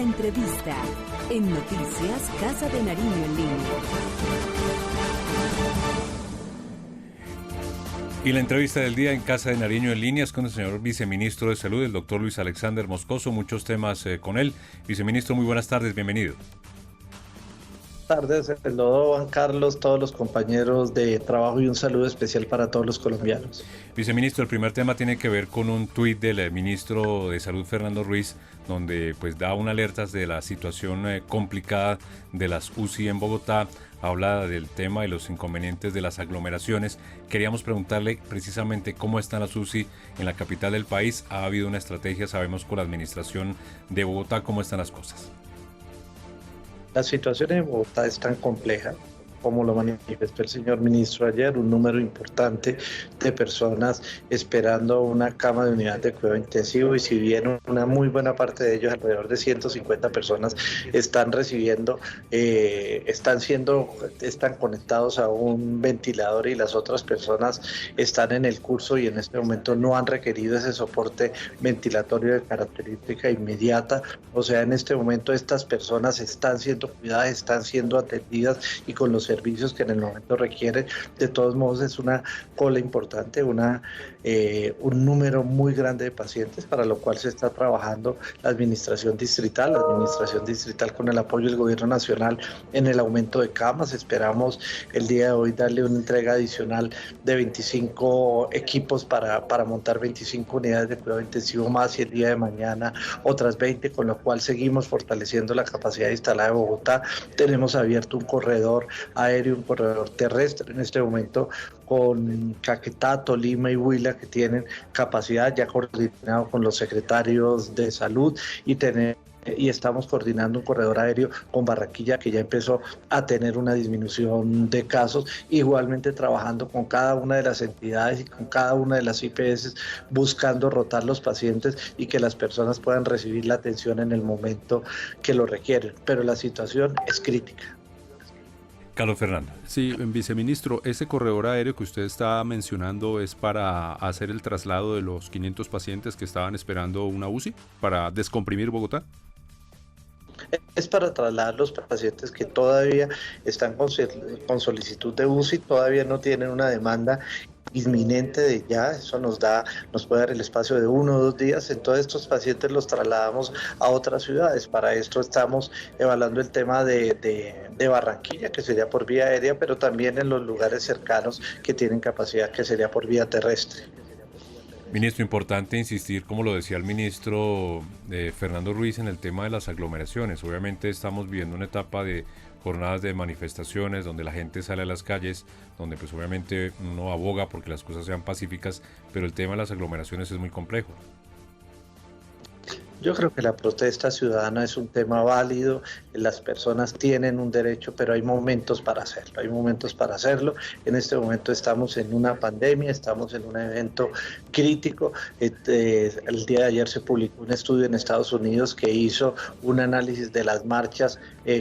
entrevista en Noticias Casa de Nariño en línea. Y la entrevista del día en Casa de Nariño en línea es con el señor viceministro de Salud, el doctor Luis Alexander Moscoso. Muchos temas con él. Viceministro, muy buenas tardes, bienvenido. Buenas tardes, Juan Carlos, todos los compañeros de trabajo y un saludo especial para todos los colombianos. Viceministro, el primer tema tiene que ver con un tuit del ministro de Salud, Fernando Ruiz, donde pues da una alerta de la situación complicada de las UCI en Bogotá. Habla del tema y los inconvenientes de las aglomeraciones. Queríamos preguntarle precisamente cómo están las UCI en la capital del país. Ha habido una estrategia, sabemos, con la administración de Bogotá. ¿Cómo están las cosas? La situación en Bogotá es tan compleja, como lo manifestó el señor ministro ayer, un número importante de personas esperando una cama de unidad de cuidado intensivo, y si bien una muy buena parte de ellos, alrededor de 150 personas, están recibiendo, están conectados a un ventilador, y las otras personas están en el curso y en este momento no han requerido ese soporte ventilatorio de característica inmediata. O sea, en este momento estas personas están siendo cuidadas, están siendo atendidas y con los servicios que en el momento requieren. De todos modos, es una cola importante, un número muy grande de pacientes, para lo cual se está trabajando la administración distrital con el apoyo del gobierno nacional en el aumento de camas. Esperamos el día de hoy darle una entrega adicional de 25 equipos para montar 25 unidades de cuidado intensivo más, y el día de mañana otras 20, con lo cual seguimos fortaleciendo la capacidad instalada de Bogotá. Tenemos abierto un corredor aéreo, un corredor terrestre en este momento con Caquetá, Tolima y Huila, que tienen capacidad, ya coordinado con los secretarios de salud, y estamos coordinando un corredor aéreo con Barranquilla, que ya empezó a tener una disminución de casos, igualmente trabajando con cada una de las entidades y con cada una de las IPS, buscando rotar los pacientes y que las personas puedan recibir la atención en el momento que lo requieren, pero la situación es crítica. Carlos Fernando. Sí, viceministro, ese corredor aéreo que usted está mencionando es para hacer el traslado de los 500 pacientes que estaban esperando una UCI, para descomprimir Bogotá. Es para trasladar los pacientes que todavía están con solicitud de UCI, todavía no tienen una demanda inminente de ya, eso nos puede dar el espacio de 1 o 2 días. Entonces estos pacientes los trasladamos a otras ciudades. Para esto estamos evaluando el tema de Barranquilla, que sería por vía aérea, pero también en los lugares cercanos que tienen capacidad, que sería por vía terrestre. Ministro, importante insistir, como lo decía el ministro Fernando Ruiz, en el tema de las aglomeraciones. Obviamente estamos viviendo una etapa de jornadas de manifestaciones donde la gente sale a las calles, donde pues obviamente uno aboga porque las cosas sean pacíficas, pero el tema de las aglomeraciones es muy complejo. Yo creo que la protesta ciudadana es un tema válido, las personas tienen un derecho, pero hay momentos para hacerlo, En este momento estamos en una pandemia, estamos en un evento crítico. El día de ayer se publicó un estudio en Estados Unidos que hizo un análisis de las marchas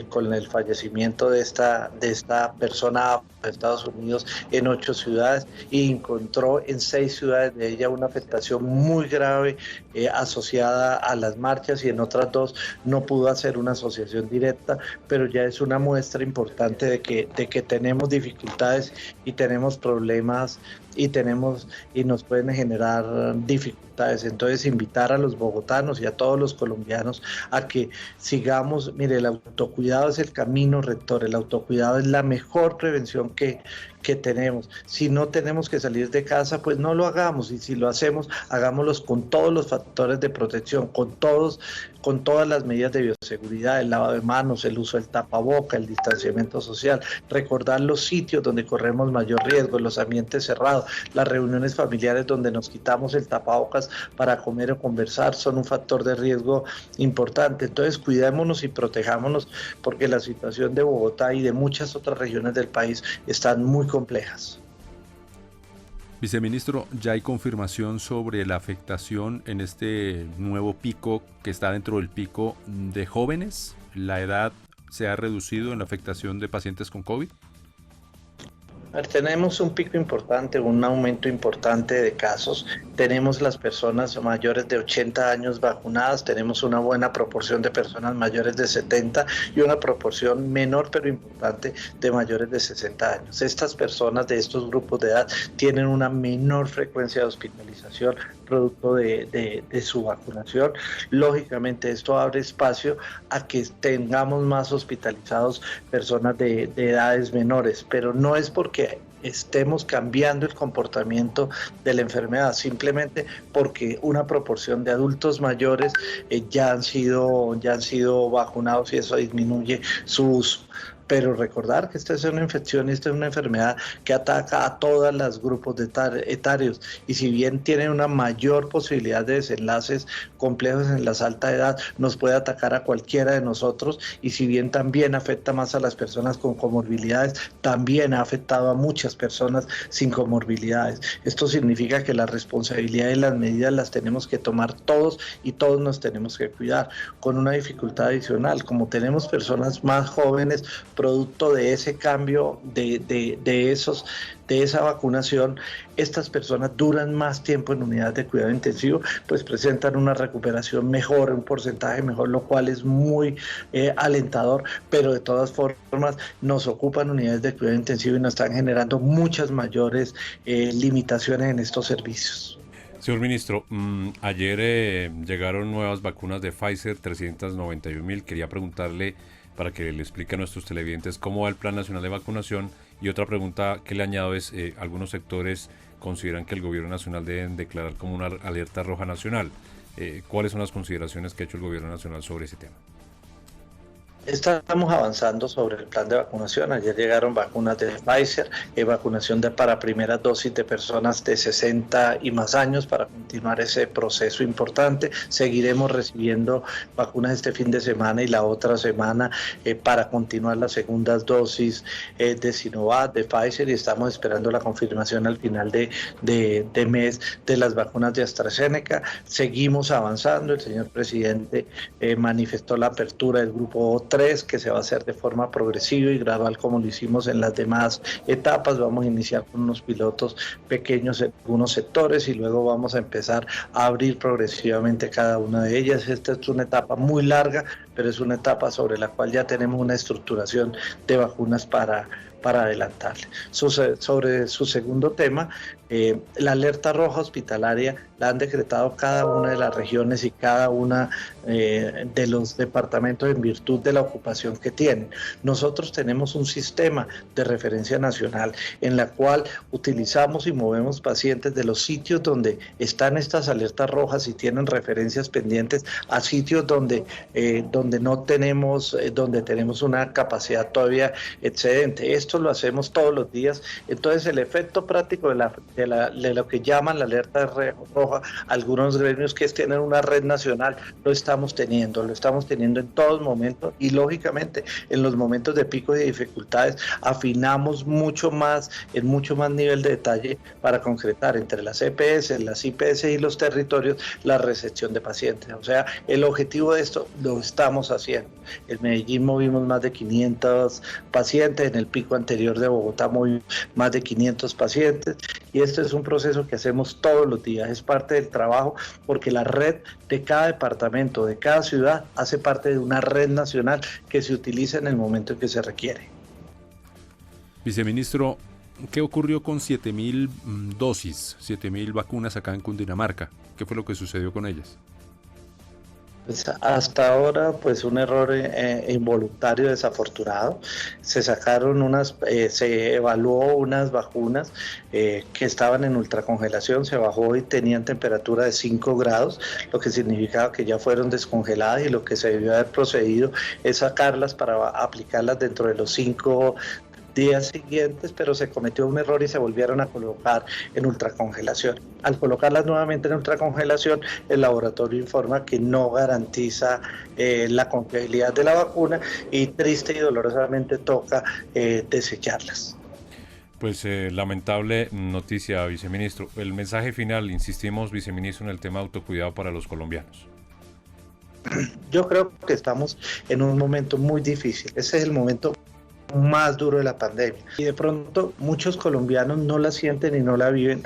con el fallecimiento de esta persona de Estados Unidos en 8 ciudades, y encontró en 6 ciudades de ella una afectación muy grave asociada a las marchas, y en otras 2 no pudo hacer una asociación directa, pero ya es una muestra importante de que tenemos dificultades y tenemos problemas y nos pueden generar dificultades. Entonces, invitar a los bogotanos y a todos los colombianos a que sigamos. Mire, el autocuidado es el camino rector, el autocuidado es la mejor prevención que tenemos. Si no tenemos que salir de casa, pues no lo hagamos, y si lo hacemos, hagámoslos con todos los factores de protección, con todas las medidas de bioseguridad, el lavado de manos, el uso del tapaboca, el distanciamiento social, recordar los sitios donde corremos mayor riesgo, los ambientes cerrados, las reuniones familiares donde nos quitamos el tapabocas para comer o conversar, son un factor de riesgo importante. Entonces, cuidémonos y protejámonos, porque la situación de Bogotá y de muchas otras regiones del país están muy complejas. Viceministro, ¿ya hay confirmación sobre la afectación en este nuevo pico que está dentro del pico de jóvenes? ¿La edad se ha reducido en la afectación de pacientes con COVID? Tenemos un pico importante, un aumento importante de casos. Tenemos las personas mayores de 80 años vacunadas, tenemos una buena proporción de personas mayores de 70 y una proporción menor pero importante de mayores de 60 años. Estas personas de estos grupos de edad tienen una menor frecuencia de hospitalización producto de su vacunación. Lógicamente esto abre espacio a que tengamos más hospitalizados personas de edades menores, pero no es porque estemos cambiando el comportamiento de la enfermedad, simplemente porque una proporción de adultos mayores ya han sido vacunados y eso disminuye su uso. Pero recordar que esta es una infección y esta es una enfermedad que ataca a todos los grupos etarios y si bien tiene una mayor posibilidad de desenlaces complejos en la alta edad, nos puede atacar a cualquiera de nosotros y si bien también afecta más a las personas con comorbilidades, también ha afectado a muchas personas sin comorbilidades. Esto significa que la responsabilidad y las medidas las tenemos que tomar todos y todos nos tenemos que cuidar, con una dificultad adicional, como tenemos personas más jóvenes, producto de ese cambio, de esa vacunación, estas personas duran más tiempo en unidades de cuidado intensivo, pues presentan una recuperación mejor, un porcentaje mejor, lo cual es muy alentador, pero de todas formas nos ocupan unidades de cuidado intensivo y nos están generando muchas mayores limitaciones en estos servicios. Señor ministro, ayer llegaron nuevas vacunas de Pfizer, 391.000. Quería preguntarle, para que le explique a nuestros televidentes cómo va el Plan Nacional de Vacunación. Y otra pregunta que le añado es, algunos sectores consideran que el Gobierno Nacional debe declarar como una alerta roja nacional. ¿Cuáles son las consideraciones que ha hecho el Gobierno Nacional sobre ese tema? Estamos avanzando sobre el plan de vacunación. Ayer llegaron vacunas de Pfizer, vacunación para primeras dosis de personas de 60 y más años para continuar ese proceso importante. Seguiremos recibiendo vacunas este fin de semana y la otra semana para continuar las segundas dosis de Sinovac, de Pfizer, y estamos esperando la confirmación al final de mes de las vacunas de AstraZeneca. Seguimos avanzando. El señor presidente manifestó la apertura del grupo 3, que se va a hacer de forma progresiva y gradual como lo hicimos en las demás etapas. Vamos a iniciar con unos pilotos pequeños en algunos sectores y luego vamos a empezar a abrir progresivamente cada una de ellas. Esta es una etapa muy larga, pero es una etapa sobre la cual ya tenemos una estructuración de vacunas para adelantarle. Sobre su segundo tema, la alerta roja hospitalaria la han decretado cada una de las regiones y cada una de los departamentos en virtud de la ocupación que tienen. Nosotros tenemos un sistema de referencia nacional en la cual utilizamos y movemos pacientes de los sitios donde están estas alertas rojas y tienen referencias pendientes a sitios donde no tenemos, donde tenemos una capacidad todavía excedente. Esto lo hacemos todos los días. Entonces el efecto práctico de lo que llaman la alerta roja, algunos gremios que tienen una red nacional, lo estamos teniendo en todos momentos y lógicamente en los momentos de pico y de dificultades afinamos mucho más nivel de detalle para concretar entre las EPS, las IPS y los territorios la recepción de pacientes. O sea, el objetivo de esto lo estamos haciendo. En Medellín movimos más de 500 pacientes, en el pico anterior de Bogotá movimos más de 500 pacientes y esto es un proceso que hacemos todos los días, es parte del trabajo porque la red de cada departamento, de cada ciudad, hace parte de una red nacional que se utiliza en el momento en que se requiere. Viceministro, ¿qué ocurrió con 7.000 dosis, 7.000 vacunas acá en Cundinamarca? ¿Qué fue lo que sucedió con ellas? Pues hasta ahora, pues un error involuntario desafortunado. Se sacaron se evaluó unas vacunas que estaban en ultracongelación, se bajó y tenían temperatura de 5 grados, lo que significaba que ya fueron descongeladas y lo que se debió haber procedido es sacarlas para aplicarlas dentro de los 5 días siguientes, pero se cometió un error y se volvieron a colocar en ultracongelación. Al colocarlas nuevamente en ultracongelación, el laboratorio informa que no garantiza la confiabilidad de la vacuna y triste y dolorosamente toca desecharlas. Pues lamentable noticia, viceministro. El mensaje final, insistimos, viceministro, en el tema de autocuidado para los colombianos. Yo creo que estamos en un momento muy difícil. Ese es el momento más duro de la pandemia. Y de pronto muchos colombianos no la sienten y no la viven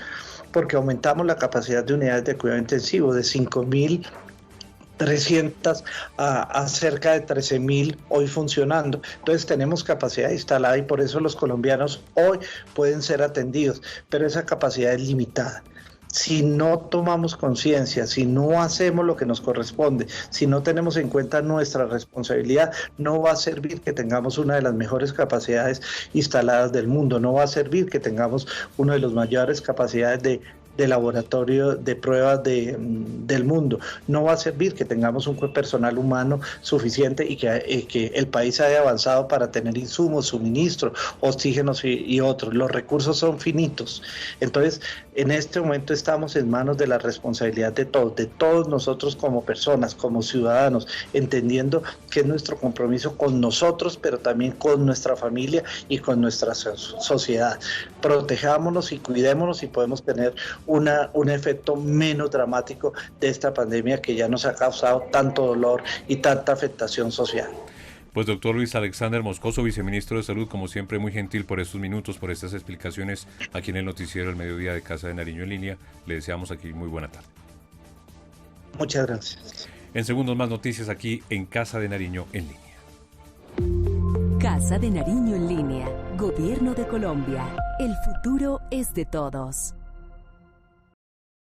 porque aumentamos la capacidad de unidades de cuidado intensivo de 5.300 a cerca de 13.000 hoy funcionando. Entonces tenemos capacidad instalada y por eso los colombianos hoy pueden ser atendidos, pero esa capacidad es limitada. Si no tomamos conciencia, si no hacemos lo que nos corresponde, si no tenemos en cuenta nuestra responsabilidad, no va a servir que tengamos una de las mejores capacidades instaladas del mundo, no va a servir que tengamos una de las mayores capacidades de laboratorio de pruebas del mundo. No va a servir que tengamos un personal humano suficiente y que el país haya avanzado para tener insumos, suministros, oxígenos y otros. Los recursos son finitos. Entonces, en este momento estamos en manos de la responsabilidad de todos nosotros como personas, como ciudadanos, entendiendo que es nuestro compromiso con nosotros, pero también con nuestra familia y con nuestra sociedad. Protejámonos y cuidémonos y podemos tener un efecto menos dramático de esta pandemia que ya nos ha causado tanto dolor y tanta afectación social. Pues doctor Luis Alexander Moscoso, viceministro de Salud, como siempre muy gentil por estos minutos, por estas explicaciones aquí en el noticiero El Mediodía de Casa de Nariño en línea. Le deseamos aquí muy buena tarde. Muchas gracias. En segundos más noticias aquí en Casa de Nariño en línea. Casa de Nariño en línea. Gobierno de Colombia. El futuro es de todos.